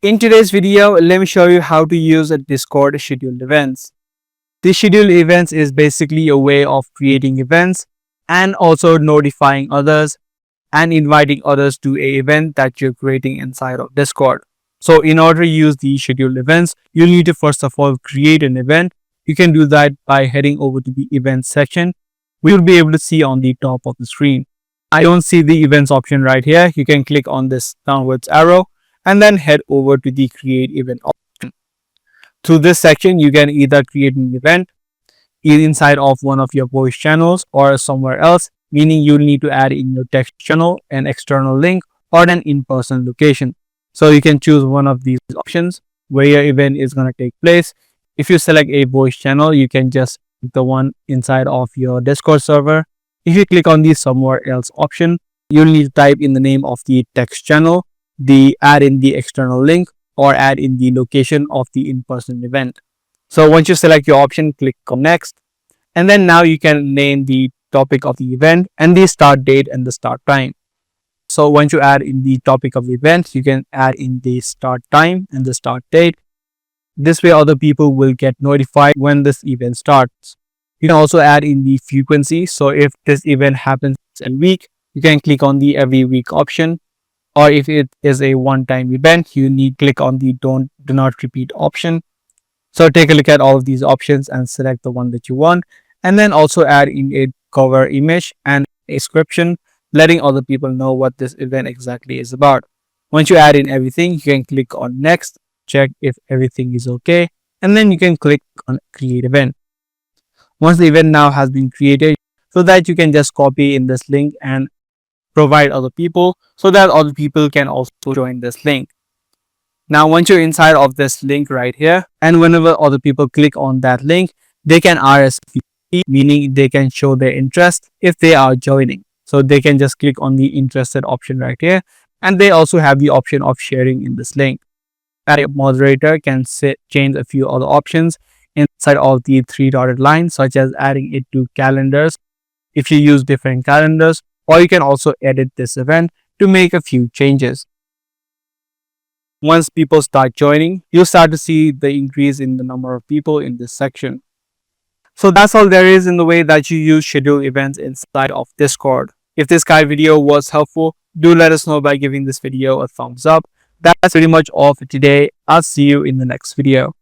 In today's video, let me show you how to use a Discord scheduled events. The scheduled events is basically a way of creating events and also notifying others and inviting others to a event that you're creating inside of Discord. So in order to use the scheduled events, you need to first of all create an event. You can do that by heading over to the events section. We will be able to see on the top of the screen. I don't see the events option right here. You can click on this downwards arrow and then head over to the create event option. Through this section, you can either create an event inside of one of your voice channels or somewhere else, meaning you'll need to add in your text channel an external link or an in-person location. So you can choose one of these options where your event is going to take place. If you select a voice channel, you can just pick the one inside of your Discord server. If you click on the somewhere else option, you'll need to type in the name of the text channel, add in the external link, or add in the location of the in-person event. So once you select your option, click on next. And then now you can name the topic of the event and the start date and the start time. So once you add in the topic of the event, you can add in the start time and the start date. This way other people will get notified when this event starts. You can also add in the frequency. So if this event happens a week, you can click on the every week option. Or if it is a one-time event, you need to click on the do not repeat option. So take a look at all of these options and select the one that you want. And then also add in a cover image and a description, letting other people know what this event exactly is about. Once you add in everything, you can click on next, check if everything is okay, and then you can click on create event. Once the event now has been created, so that you can just copy in this link and provide other people so that other people can also join this link. Now, once you're inside of this link right here, and whenever other people click on that link, they can RSVP, meaning they can show their interest if they are joining. So they can just click on the interested option right here, and they also have the option of sharing in this link. A moderator can change a few other options inside of the three dotted lines, such as adding it to calendars if you use different calendars, or you can also edit this event to make a few changes. Once people start joining, you'll start to see the increase in the number of people in this section. So that's all there is in the way that you use scheduled events inside of Discord. If this guide video was helpful, do let us know by giving this video a thumbs up. That's pretty much all for today. I'll see you in the next video.